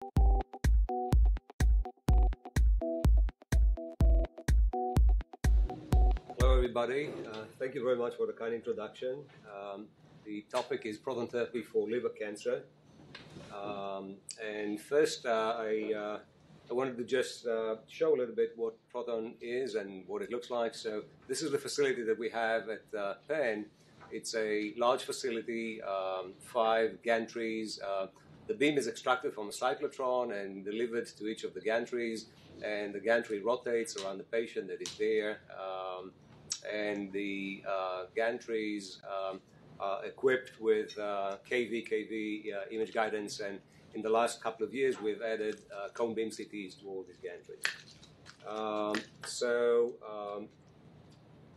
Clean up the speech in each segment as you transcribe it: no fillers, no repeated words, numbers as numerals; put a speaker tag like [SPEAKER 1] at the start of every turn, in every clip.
[SPEAKER 1] Hello, everybody. Thank you very much for the kind introduction. The topic is proton therapy for liver cancer. And first, I wanted to just show a little bit what Proton is and what it looks like. So this is the facility that we have at Penn. It's a large facility, 5 gantries. The beam is extracted from a cyclotron and delivered to each of the gantries, and the gantry rotates around the patient that is there. And the gantries are equipped with kV image guidance, and in the last couple of years we've added cone beam CTs to all these gantries.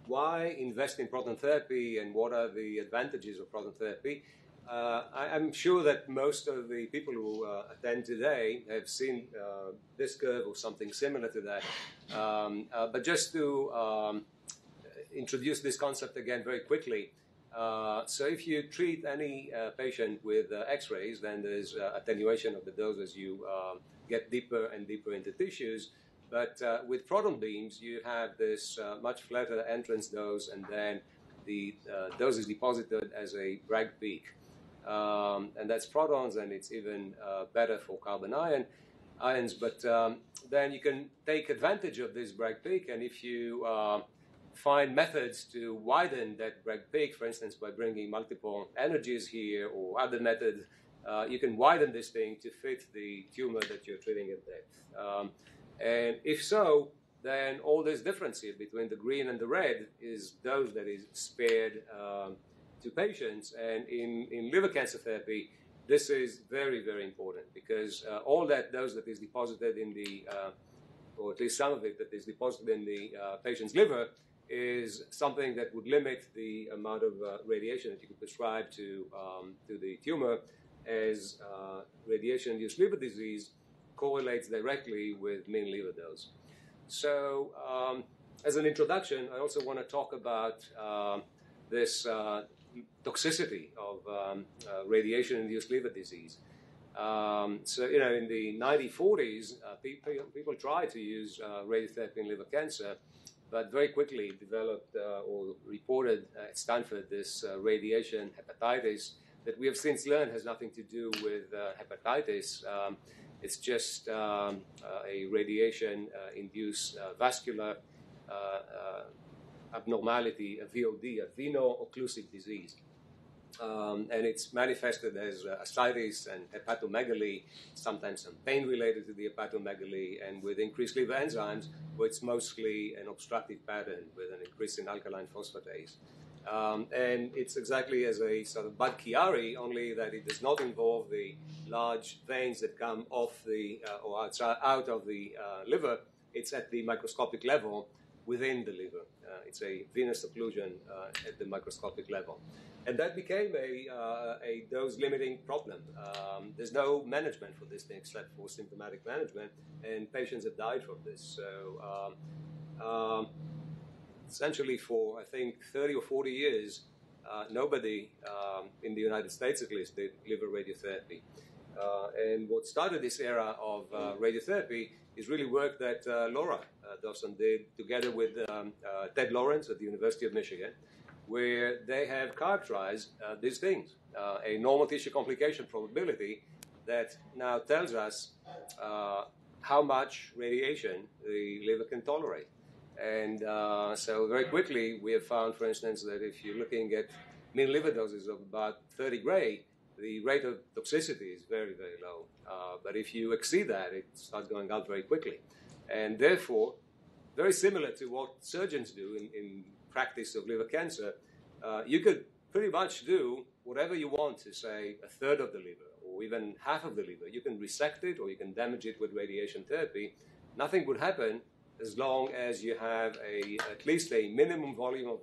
[SPEAKER 1] Why invest in proton therapy, and what are the advantages of proton therapy? I'm sure that most of the people who attend today have seen this curve or something similar to that. But just to introduce this concept again very quickly. So if you treat any patient with X-rays, then there's attenuation of the dose as you get deeper and deeper into tissues. But with proton beams, you have this much flatter entrance dose, and then the dose is deposited as a Bragg peak. And that's protons, and it's even better for carbon ions. But then you can take advantage of this Bragg peak, and if you find methods to widen that Bragg peak, for instance, by bringing multiple energies here or other methods, you can widen this thing to fit the tumor that you're treating at depth. And if so, then all this difference here between the green and the red is dose that is spared to patients. And in liver cancer therapy, this is very, very important, because all that dose that is deposited in the, or at least some of it that is deposited in the patient's liver, is something that would limit the amount of radiation that you can prescribe to the tumor, as radiation-induced liver disease correlates directly with mean liver dose. So as an introduction, I also want to talk about this toxicity of radiation-induced liver disease. So, in the 1940s, people tried to use radiotherapy in liver cancer, but very quickly developed or reported at Stanford this radiation hepatitis that we have since learned has nothing to do with hepatitis. It's just a radiation-induced vascular abnormality, a VOD, a veno-occlusive disease. And it's manifested as ascites and hepatomegaly, sometimes some pain related to the hepatomegaly, and with increased liver enzymes, where it's mostly an obstructive pattern with an increase in alkaline phosphatase. And it's exactly as a sort of bad Chiari, only that it does not involve the large veins that come off the or out of the liver. It's at the microscopic level within the liver. It's a venous occlusion at the microscopic level. And that became a dose-limiting problem. There's no management for this thing except for symptomatic management, and patients have died from this. So essentially for, I think, 30 or 40 years, nobody in the United States, at least, did liver radiotherapy. And what started this era of radiotherapy is really work that Laura Dawson did together with Ted Lawrence at the University of Michigan, where they have characterized these things, a normal tissue complication probability that now tells us how much radiation the liver can tolerate. And so very quickly we have found, for instance, that if you're looking at mean liver doses of about 30 gray, the rate of toxicity is very, very low. But if you exceed that, it starts going up very quickly. And therefore, very similar to what surgeons do in practice of liver cancer, you could pretty much do whatever you want to, say, a third of the liver or even half of the liver. You can resect it or you can damage it with radiation therapy. Nothing would happen as long as you have at least a minimum volume of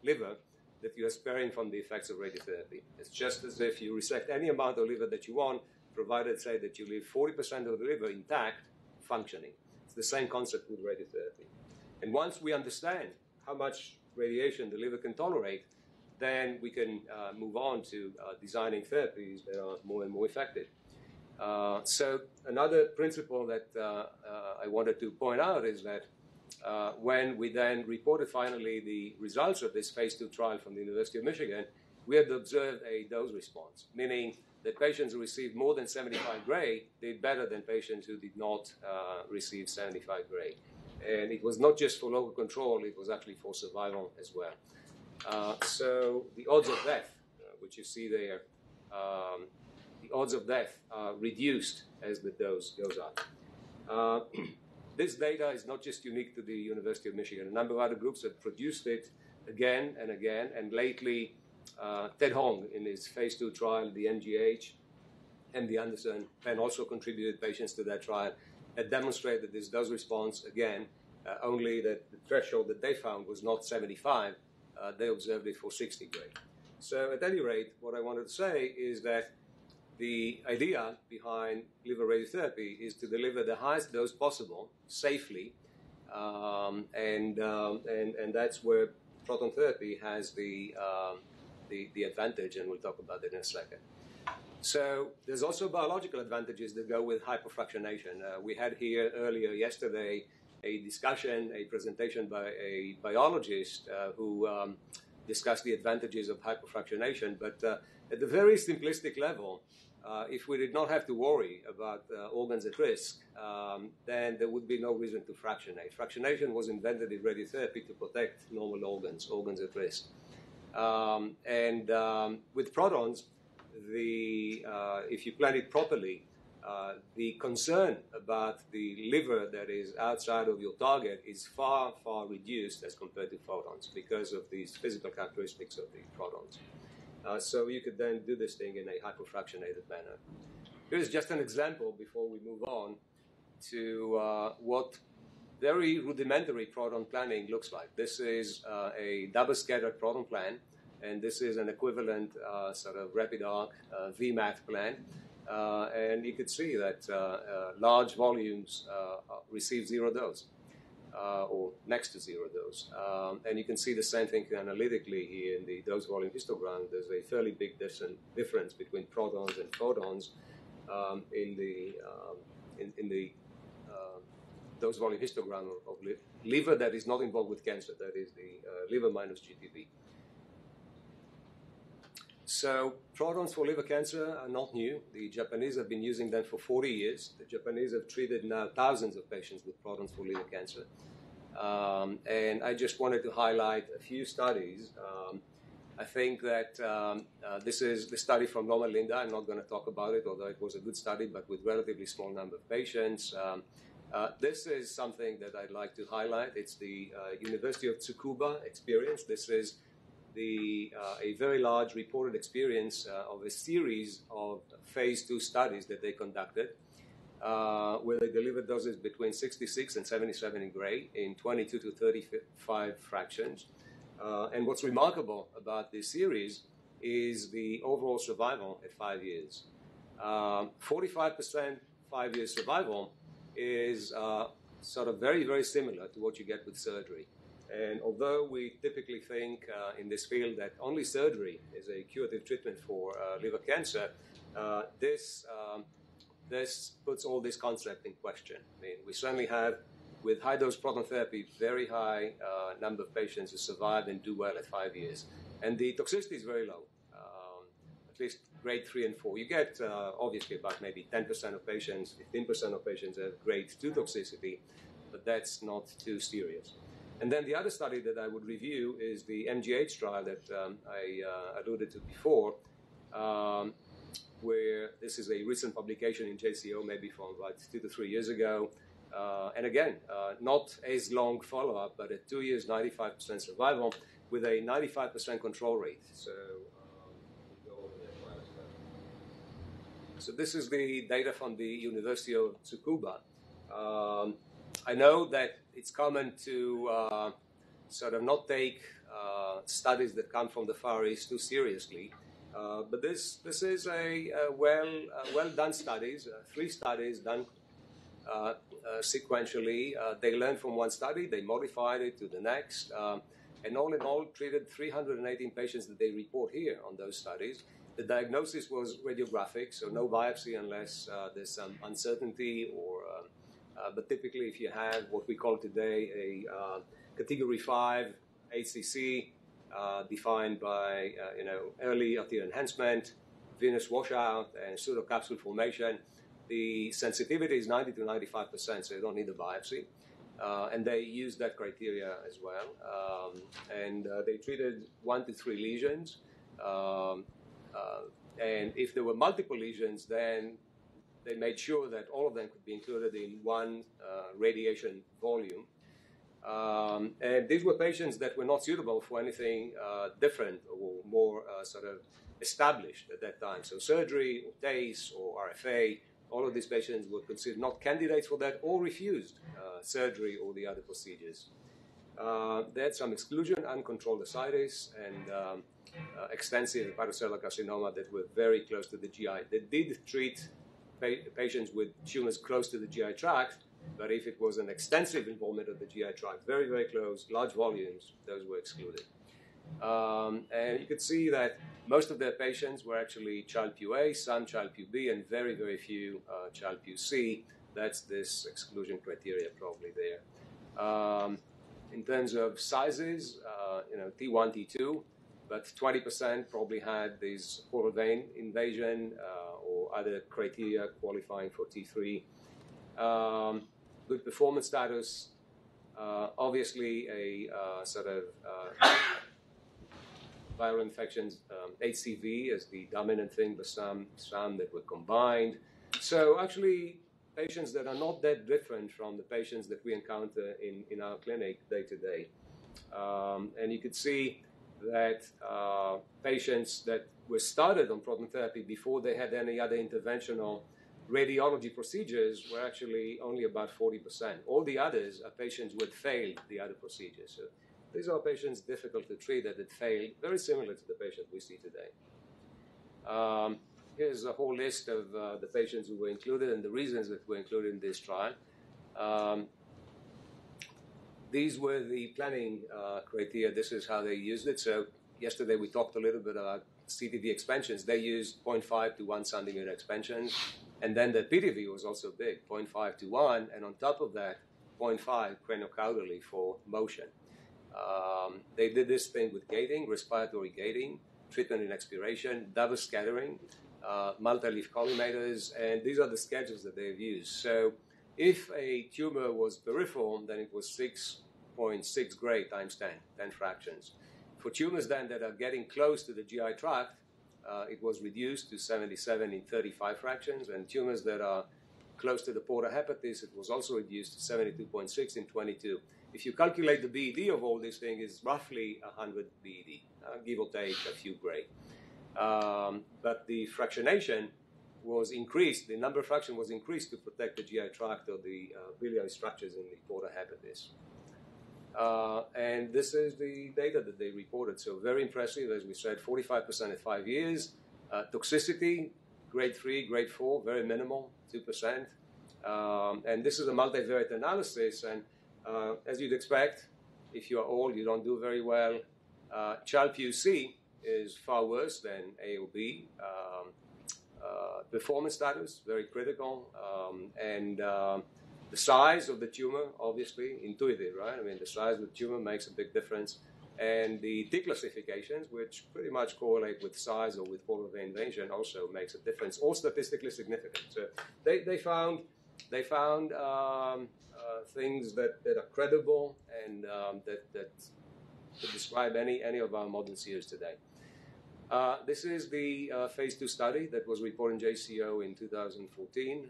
[SPEAKER 1] liver that you are sparing from the effects of radiotherapy. It's just as if you resect any amount of liver that you want, provided, say, that you leave 40% of the liver intact, functioning. It's the same concept with radiotherapy. And once we understand how much radiation the liver can tolerate, then we can move on to designing therapies that are more and more effective. So another principle that I wanted to point out is that when we then reported finally the results of this phase 2 trial from the University of Michigan, we had observed a dose response, meaning that patients who received more than 75 gray did better than patients who did not receive 75 gray. And it was not just for local control, it was actually for survival as well. So the odds of death, which you see there, the odds of death are reduced as the dose goes up. This data is not just unique to the University of Michigan. A number of other groups have produced it again and again, and lately Ted Hong in his phase 2 trial, the MGH, MD Anderson, and also contributed patients to that trial, had demonstrated this dose response again, only that the threshold that they found was not 75, they observed it for 60 gray. So at any rate, what I wanted to say is that the idea behind liver radiotherapy is to deliver the highest dose possible safely, and that's where proton therapy has the advantage, and we'll talk about it in a second. So there's also biological advantages that go with hyperfractionation. We had here earlier yesterday a discussion, a presentation by a biologist who discussed the advantages of hyperfractionation, but at the very simplistic level, if we did not have to worry about organs at risk, then there would be no reason to fractionate. Fractionation was invented in radiotherapy to protect normal organs at risk. With protons, if you plan it properly, the concern about the liver that is outside of your target is far, far reduced as compared to photons because of these physical characteristics of the protons. So you could then do this thing in a hyperfractionated manner. Here's just an example before we move on to what very rudimentary proton planning looks like. This is a double-scattered proton plan, and this is an equivalent sort of rapid arc VMAT plan. And you could see that large volumes receive zero dose, or next to zero dose. And you can see the same thing analytically here in the dose volume histogram. There's a fairly big difference between protons and photons in the dose volume histogram of liver that is not involved with cancer. That is the liver minus GTV. So protons for liver cancer are not new. The Japanese have been using them for 40 years. The Japanese have treated now thousands of patients with protons for liver cancer. And I just wanted to highlight a few studies. I think that this is the study from Loma Linda. I'm not going to talk about it, although it was a good study, but with relatively small number of patients. This is something that I'd like to highlight. It's the University of Tsukuba experience. This is a very large reported experience of a series of phase 2 studies that they conducted, where they delivered doses between 66 and 77 in gray in 22 to 35 fractions. And what's remarkable about this series is the overall survival at 5 years. 45% 5-year survival is sort of very, very similar to what you get with surgery. And although we typically think in this field that only surgery is a curative treatment for liver cancer, this puts all this concept in question. I mean, we certainly have, with high-dose proton therapy, very high number of patients who survive and do well at 5 years. And the toxicity is very low, at least grade 3 and 4. You get, obviously, about maybe 10% of patients, 15% of patients have grade 2 toxicity, but that's not too serious. And then the other study that I would review is the MGH trial that I alluded to before, where this is a recent publication in JCO, maybe from about 2 to 3 years ago. And again, not as long follow-up, but at 2 years, 95% survival with a 95% control rate. So, we'll go over that as well. So this is the data from the University of Tsukuba. I know that it's common to sort of not take studies that come from the Far East too seriously, but this is a well done studies. 3 studies done sequentially. They learned from one study, they modified it to the next, and all in all treated 318 patients that they report here on those studies. The diagnosis was radiographic, so no biopsy unless there's some uncertainty but typically if you have what we call today a category 5 HCC defined by early arterial enhancement, venous washout, and pseudocapsule formation, the sensitivity is 90 to 95%, so you don't need a biopsy. And they used that criteria as well. They treated 1 to 3 lesions. And if there were multiple lesions, then they made sure that all of them could be included in one radiation volume. And these were patients that were not suitable for anything different or more sort of established at that time. So surgery or TACE or RFA, all of these patients were considered not candidates for that or refused surgery or the other procedures. They had some exclusion, uncontrolled ascites, and extensive hepatocellular carcinoma that were very close to the GI. They did treat patients with tumors close to the GI tract, but if it was an extensive involvement of the GI tract, very, very close, large volumes, those were excluded. And you could see that most of their patients were actually Child-Pugh A, some Child-Pugh B, and very, very few Child-Pugh C. That's this exclusion criteria probably there. In terms of sizes, T1, T2, but 20% probably had this portal vein invasion or other criteria qualifying for T3. Good performance status, obviously a sort of viral infections, HCV as the dominant thing, but some that were combined. So actually, patients that are not that different from the patients that we encounter in our clinic day to day. And you could see that patients that were started on proton therapy before they had any other interventional radiology procedures were actually only about 40%. All the others are patients who had failed the other procedures. So these are patients difficult to treat that had failed, very similar to the patients we see today. Here's a whole list of the patients who were included and the reasons that were included in this trial. These were the planning criteria. This is how they used it. So yesterday we talked a little bit about CTV expansions. They used 0.5 to 1 centimeter expansions. And then the PDV was also big, 0.5 to 1. And on top of that, 0.5 craniocaudally for motion. They did this thing with gating, respiratory gating, treatment and expiration, double scattering, multi-leaf collimators, and these are the schedules that they've used. So if a tumor was peripheral, then it was 6.6 gray times 10 fractions. For tumors then that are getting close to the GI tract, it was reduced to 77 in 35 fractions, and tumors that are close to the porta hepatis, it was also reduced to 72.6 in 22. If you calculate the BED of all these things, it's roughly 100 BED, give or take a few gray. But the fractionation was increased, the number of fraction was increased to protect the GI tract or the biliary structures in the porta hepatis. And this is the data that they reported. So very impressive, as we said, 45% at 5 years. Toxicity, grade 3, grade 4, very minimal, 2%. And this is a multivariate analysis. And as you'd expect, if you are old, you don't do very well. Child-Pugh C is far worse than A or B. Performance status, very critical. And the size of the tumor, obviously, intuitive, right? I mean, the size of the tumor makes a big difference. And the T classifications, which pretty much correlate with size or with portal vein invasion, also makes a difference, all statistically significant. So they found things that are credible and that describe any of our modern series today. This is the phase 2 study that was reported in JCO in 2014.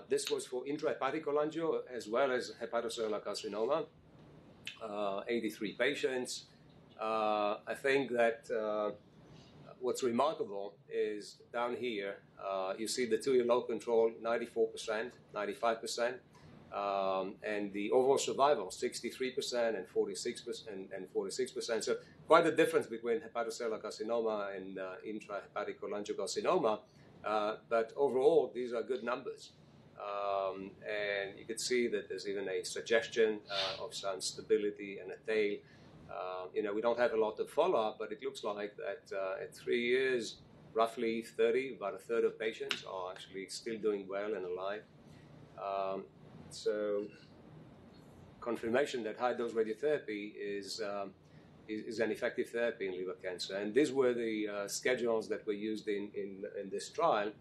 [SPEAKER 1] This was for intrahepatic cholangio as well as hepatocellular carcinoma, 83 patients. I think that what's remarkable is down here, you see the 2-year low control, 94%, 95%, and the overall survival, 63% and 46%. So quite a difference between hepatocellular carcinoma and intrahepatic cholangiocarcinoma. But overall, these are good numbers. And you could see that there's even a suggestion of some stability and a tail. We don't have a lot of follow-up, but it looks like that at 3 years, roughly about a third of patients are actually still doing well and alive. So confirmation that high-dose radiotherapy is an effective therapy in liver cancer. And these were the schedules that were used in this trial.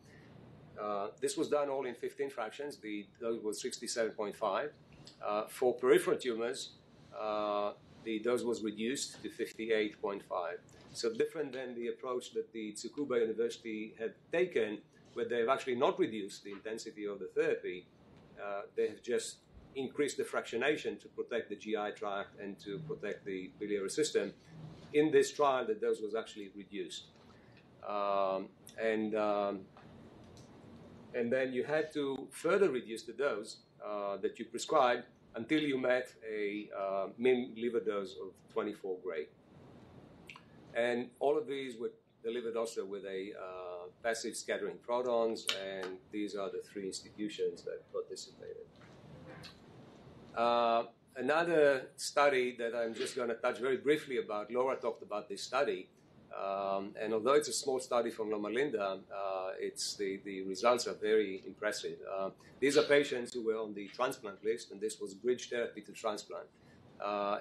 [SPEAKER 1] This was done all in 15 fractions. The dose was 67.5. For peripheral tumors, the dose was reduced to 58.5. So different than the approach that the Tsukuba University had taken, where they've actually not reduced the intensity of the therapy. They have just increased the fractionation to protect the GI tract and to protect the biliary system. In this trial, the dose was actually reduced. And then you had to further reduce the dose that you prescribed until you met a mean liver dose of 24 gray. And all of these were delivered also with a passive scattering protons, and these are the 3 institutions that participated. Another study that I'm just going to touch very briefly about, Laura talked about this study, and although it's a small study from Loma Linda, the results are very impressive. These are patients who were on the transplant list, and this was bridge therapy to transplant.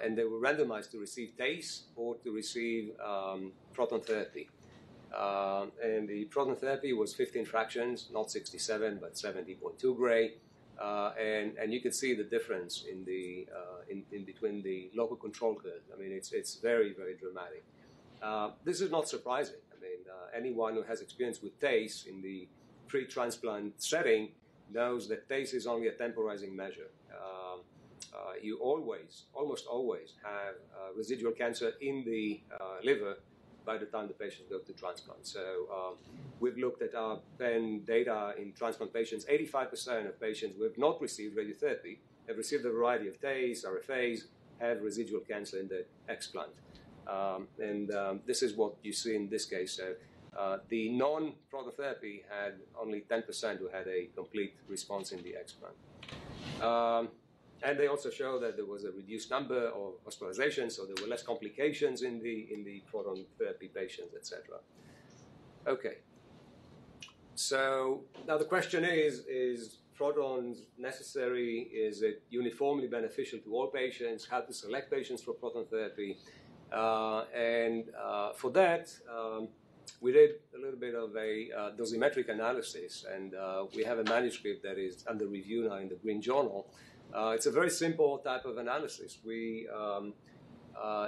[SPEAKER 1] And they were randomized to receive TACE or to receive proton therapy. And the proton therapy was 15 fractions, not 67, but 70.2 gray. And you can see the difference in between the local control curve. I mean, it's very, very dramatic. This is not surprising. I mean, anyone who has experience with TACE in the pre-transplant setting knows that TACE is only a temporizing measure. You almost always have residual cancer in the liver by the time the patients go to transplant. So we've looked at our Ben data in transplant patients. 85% of patients who have not received radiotherapy have received a variety of TACE, RFAs, have residual cancer in the explant. And this is what you see in this case. So the non-prototherapy had only 10% who had a complete response in the explant. And they also show that there was a reduced number of hospitalizations, so there were less complications in the proton therapy patients, etc. Okay. So now the question is protons necessary? Is it uniformly beneficial to all patients? How to select patients for proton therapy? For that, we did a little bit of a dosimetric analysis, and we have a manuscript that is under review now in the Green Journal. It's a very simple type of analysis. We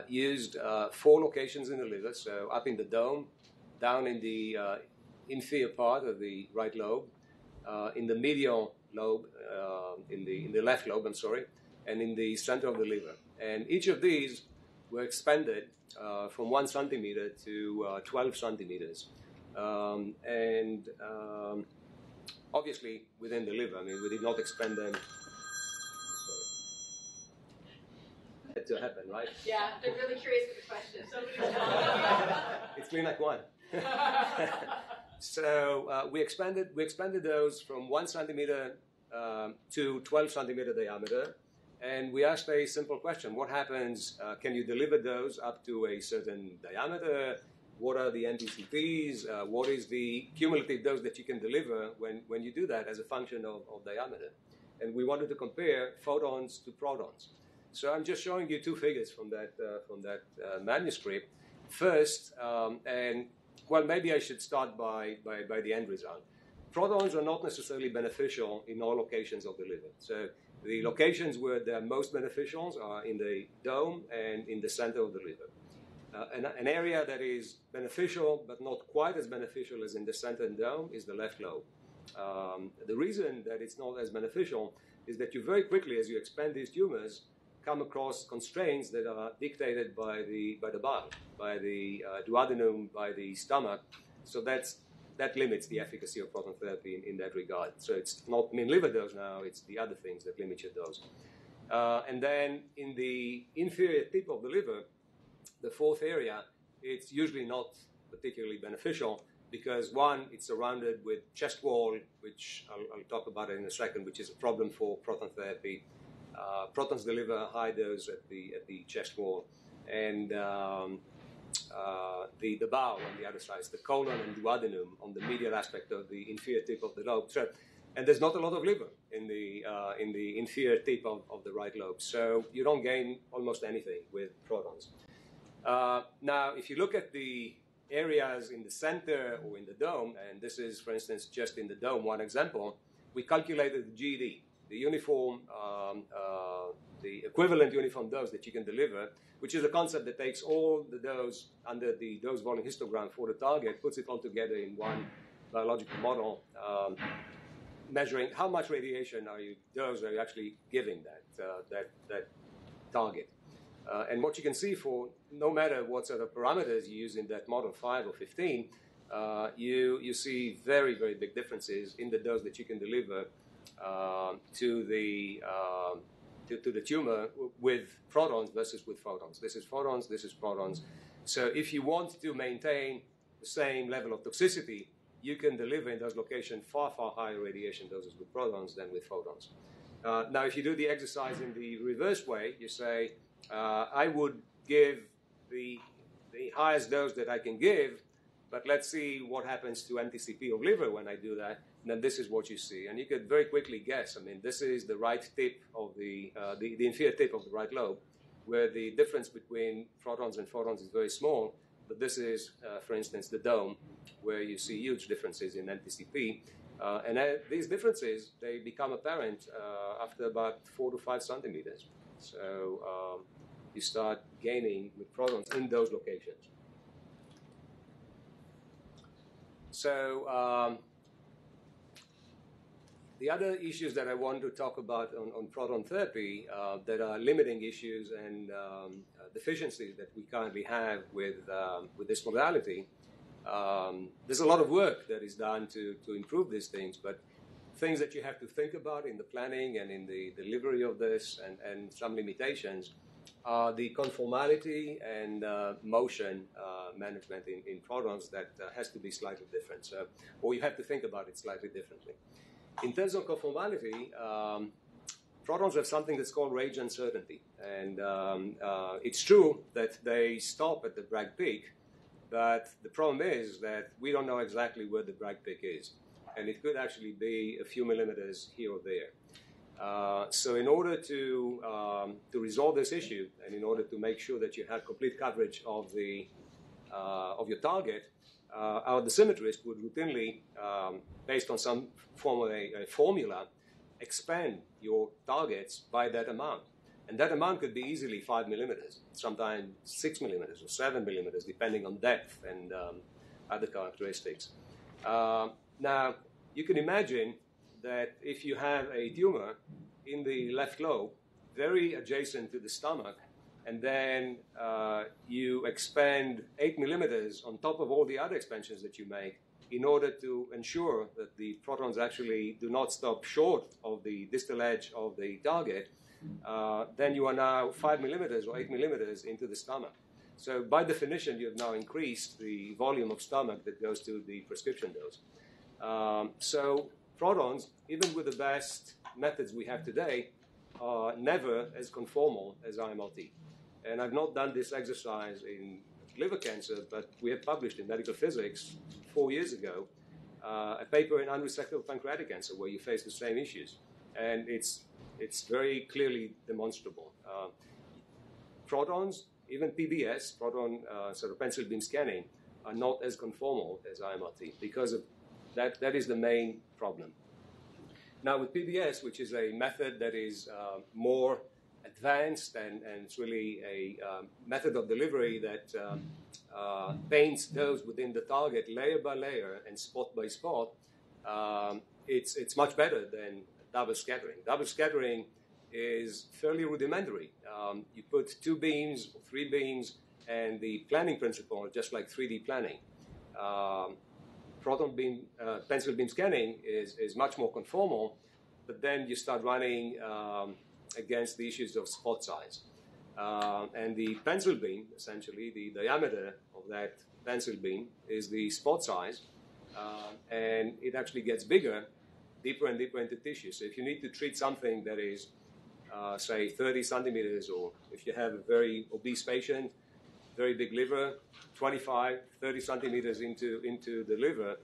[SPEAKER 1] used 4 locations in the liver, so up in the dome, down in the inferior part of the right lobe, in the medial lobe, in the left lobe, and in the center of the liver. And each of these were expanded from 1 centimeter to 12 centimeters. Obviously within the liver. I mean, we did not expand them. Had to happen, right?
[SPEAKER 2] Yeah, they're really curious with the question.
[SPEAKER 1] It's been like one. So we expanded those from 1 centimeter to 12 centimeter diameter, and we asked a simple question: what happens? Can you deliver those up to a certain diameter? What are the NTCPs? What is the cumulative dose that you can deliver when you do that as a function of diameter? And we wanted to compare photons to protons. So I'm just showing you 2 figures from that manuscript. First, maybe I should start by the end result. Protons are not necessarily beneficial in all locations of the liver. So the locations where they're most beneficial are in the dome and in the center of the liver. An area that is beneficial but not quite as beneficial as in the center and dome is the left lobe. The reason that it's not as beneficial is that you very quickly, as you expand these tumors, come across constraints that are dictated by the bile, by the duodenum, by the stomach. So that limits the efficacy of proton therapy in that regard. So it's not mean liver dose now, it's the other things that limit your dose. And then in the inferior tip of the liver, the 4th area, it's usually not particularly beneficial because, one, it's surrounded with chest wall, which I'll talk about it in a second, which is a problem for proton therapy. Protons deliver a high dose at the chest wall. and the bow on the other side, the colon and duodenum on the medial aspect of the inferior tip of the lobe. So, and there's not a lot of liver in the inferior tip of the right lobe, so you don't gain almost anything with protons. Now, if you look at the areas in the center or in the dome, and this is, for instance, just in the dome, one example, we calculated the GD, the uniform, the equivalent uniform dose that you can deliver, which is a concept that takes all the dose under the dose volume histogram for the target, puts it all together in one biological model, measuring how much radiation are you actually giving that target. And what you can see for no matter what sort of parameters you use in that model, 5 or 15, you see very, very big differences in the dose that you can deliver to the tumor with protons versus with photons. This is photons, this is protons. So if you want to maintain the same level of toxicity, you can deliver in those locations far, far higher radiation doses with protons than with photons. Now, if you do the exercise in the reverse way, you say, I would give the highest dose that I can give, but let's see what happens to NTCP of liver when I do that. And then this is what you see. And you could very quickly guess. I mean, this is the right tip of the inferior tip of the right lobe, where the difference between protons and photons is very small. But this is, for instance, the dome, where you see huge differences in NTCP. And these differences, they become apparent after about 4 to 5 centimeters. So you start gaining with protons in those locations. So the other issues that I want to talk about on proton therapy that are limiting issues and deficiencies that we currently have with this modality. There's a lot of work that is done to improve these things, but things that you have to think about in the planning and in the delivery of this and some limitations are the conformality and motion management in protons that has to be slightly different. So, or you have to think about it slightly differently. In terms of conformality, protons have something that's called Rage uncertainty. And it's true that they stop at the Bragg peak, but the problem is that we don't know exactly where the Bragg peak is. And it could actually be a few millimeters here or there. So in order to resolve this issue, and in order to make sure that you have complete coverage of your target, our dosimetrist would routinely, based on some form of a formula, expand your targets by that amount. And that amount could be easily 5 millimeters, sometimes 6 millimeters or 7 millimeters, depending on depth and other characteristics. Now, you can imagine that if you have a tumor in the left lobe, very adjacent to the stomach, and then you expand 8 millimeters on top of all the other expansions that you make in order to ensure that the protons actually do not stop short of the distal edge of the target, then you are now 5 millimeters or 8 millimeters into the stomach. So by definition, you have now increased the volume of stomach that goes to the prescription dose. So protons, even with the best methods we have today, are never as conformal as IMRT. And I've not done this exercise in liver cancer, but we have published in Medical Physics 4 years ago a paper in unresectable pancreatic cancer where you face the same issues. And it's very clearly demonstrable. Protons, even PBS, proton sort of pencil beam scanning, are not as conformal as IMRT because of that is the main problem. Now with PBS, which is a method that is more advanced and it's really a method of delivery that paints those within the target layer by layer and spot by spot, it's much better than double scattering. Double scattering is fairly rudimentary. You put 2 beams or 3 beams, and the planning principle is just like 3D planning. Proton beam, pencil beam scanning is much more conformal, but then you start running against the issues of spot size. And the pencil beam, essentially, the diameter of that pencil beam is the spot size, and it actually gets bigger, deeper and deeper into tissue. So if you need to treat something that is say 30 centimeters, or if you have a very obese patient, very big liver, 25, 30 centimeters into the liver,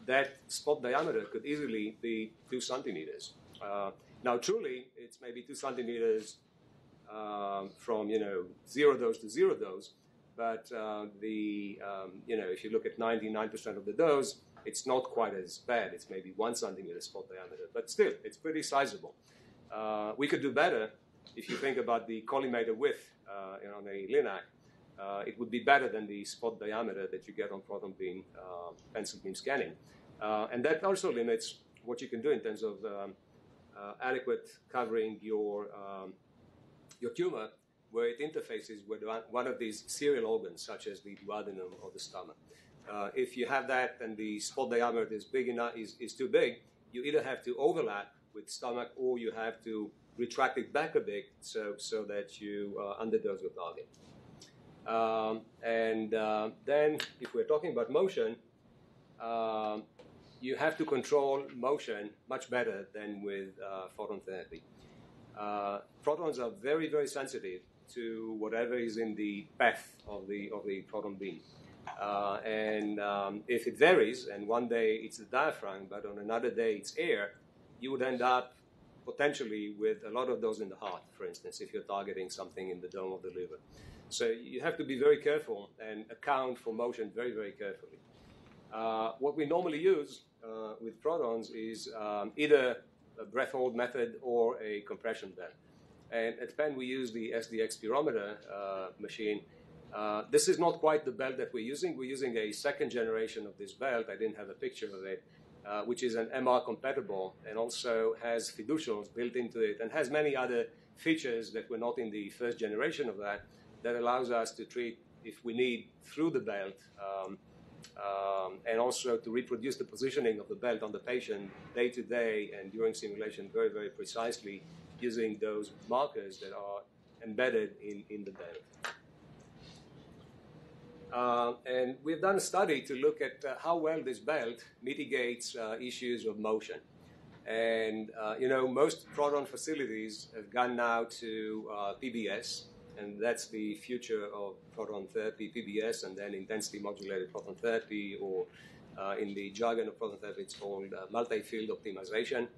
[SPEAKER 1] that spot diameter could easily be 2 centimeters. Now, truly, it's maybe 2 centimeters from 0 dose to 0 dose, but if you look at 99% of the dose, it's not quite as bad. It's maybe 1 centimeter spot diameter, but still, it's pretty sizable. We could do better if you think about the collimator width on a LINAC. It would be better than the spot diameter that you get on proton beam, pencil beam scanning. And that also limits what you can do in terms of adequate covering your tumor, where it interfaces with one of these serial organs, such as the duodenum or the stomach. If you have that and the spot diameter is big enough, is too big, you either have to overlap with stomach, or you have to retract it back a bit so that you underdose your target. Then, if we're talking about motion, you have to control motion much better than with photon therapy. Protons are very, very sensitive to whatever is in the path of the proton beam. If it varies, and one day it's the diaphragm, but on another day it's air, you would end up potentially with a lot of those in the heart, for instance, if you're targeting something in the dome of the liver. So you have to be very careful and account for motion very, very carefully. What we normally use with protons is either a breath hold method or a compression belt. And at Penn, we use the SDX spirometer machine. This is not quite the belt that we're using. We're using a second generation of this belt. I didn't have a picture of it, which is an MR compatible and also has fiducials built into it and has many other features that were not in the first generation of that allows us to treat, if we need, through the belt, and also to reproduce the positioning of the belt on the patient day to day and during simulation very, very precisely using those markers that are embedded in the belt. And we've done a study to look at how well this belt mitigates issues of motion. And, most proton facilities have gone now to PBS, and that's the future of proton therapy, PBS, and then intensity modulated proton therapy, or in the jargon of proton therapy, it's called multi-field optimization.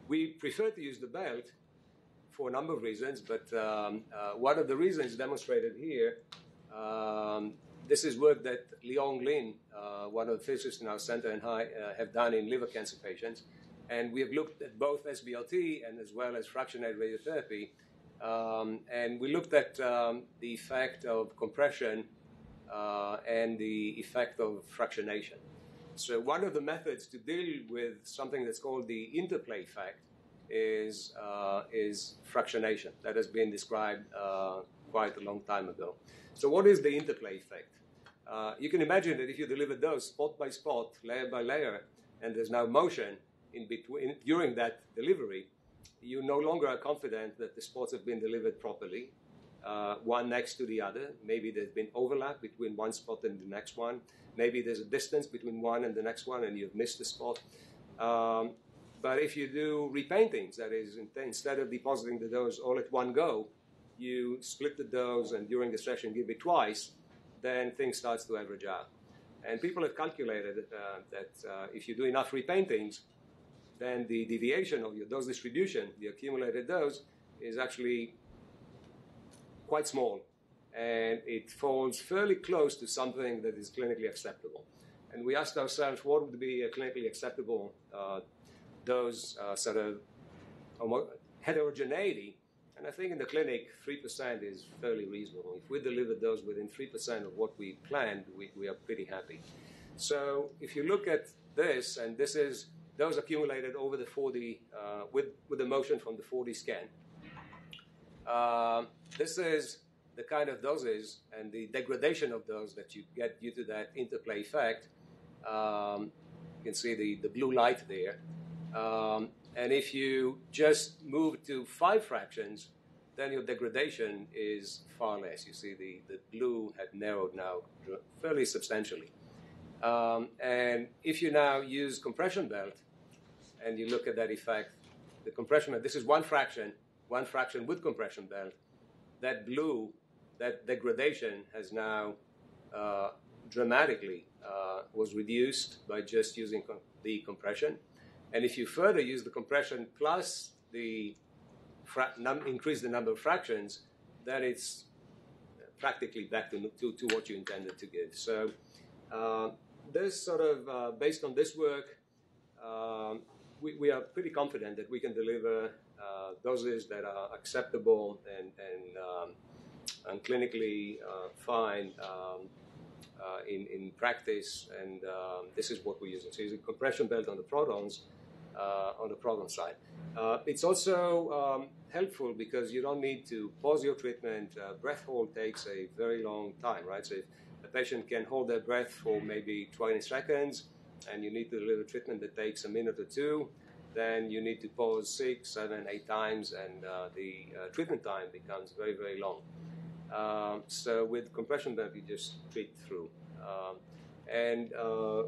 [SPEAKER 1] We prefer to use the belt for a number of reasons, but one of the reasons demonstrated here, this is work that Liang Lin, one of the physicists in our center, and I have done in liver cancer patients. And we have looked at both SBRT and as well as fractionated radiotherapy. And we looked at the effect of compression and the effect of fractionation. So one of the methods to deal with something that's called the interplay effect is fractionation. That has been described quite a long time ago. So what is the interplay effect? You can imagine that if you deliver those spot by spot, layer by layer, and there's now motion in between during that delivery, you no longer are confident that the spots have been delivered properly, one next to the other. Maybe there's been overlap between one spot and the next one. Maybe there's a distance between one and the next one, and you've missed the spot. But if you do repaintings, that is, instead of depositing the dose all at one go, you split the dose and during the session give it twice, then things start to average out. And people have calculated that if you do enough repaintings, then the deviation of your dose distribution, the accumulated dose, is actually quite small. And it falls fairly close to something that is clinically acceptable. And we asked ourselves, what would be a clinically acceptable dose sort of heterogeneity? And I think in the clinic, 3% is fairly reasonable. If we deliver those within 3% of what we planned, we are pretty happy. So if you look at this, and this is those accumulated over the 4D with the motion from the 4D scan. This is the kind of doses and the degradation of those that you get due to that interplay effect. You can see the blue light there. And if you just move to 5 fractions, then your degradation is far less. You see the blue had narrowed now fairly substantially. And if you now use compression belt and you look at that effect, the compression belt, this is one fraction with compression belt. That blue, that degradation has now dramatically was reduced by just using the compression. And if you further use the compression plus the increase the number of fractions, then it's practically back to what you intended to give. So this sort of, based on this work, we are pretty confident that we can deliver doses that are acceptable and clinically fine in practice, and this is what we're using. So using compression belt on the protons, on the proton side. It's also helpful because you don't need to pause your treatment. Breath hold takes a very long time, right? So if a patient can hold their breath for maybe 20 seconds and you need to deliver treatment that takes a minute or two, then you need to pause 6, 7, 8 times, and the treatment time becomes very, very long. So with compression belt, you just treat through. And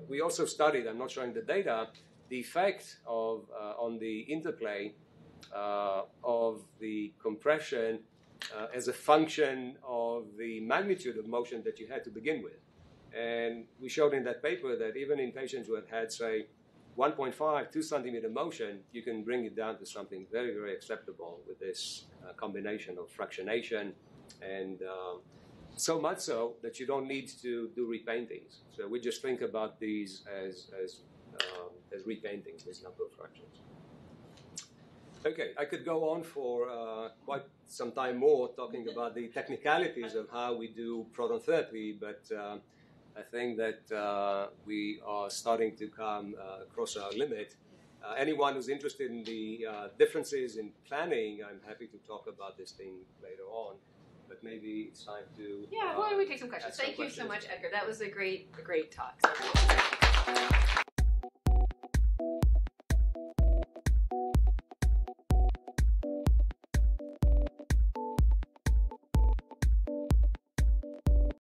[SPEAKER 1] we also studied, I'm not showing the data, the effect of on the interplay of the compression as a function of the magnitude of motion that you had to begin with. And we showed in that paper that even in patients who have had, say, 1.5, 2 centimeter motion, you can bring it down to something very, very acceptable with this combination of fractionation, and so much so that you don't need to do repaintings. So we just think about these as repaintings, this number of fractions. Okay, I could go on for quite some time more talking about the technicalities of how we do proton therapy, but I think that we are starting to come across our limit. Anyone who's interested in the differences in planning, I'm happy to talk about this thing later on, but maybe it's time to...
[SPEAKER 2] Yeah, why don't we take some questions? Thank you so much, Edgar. That was a great talk.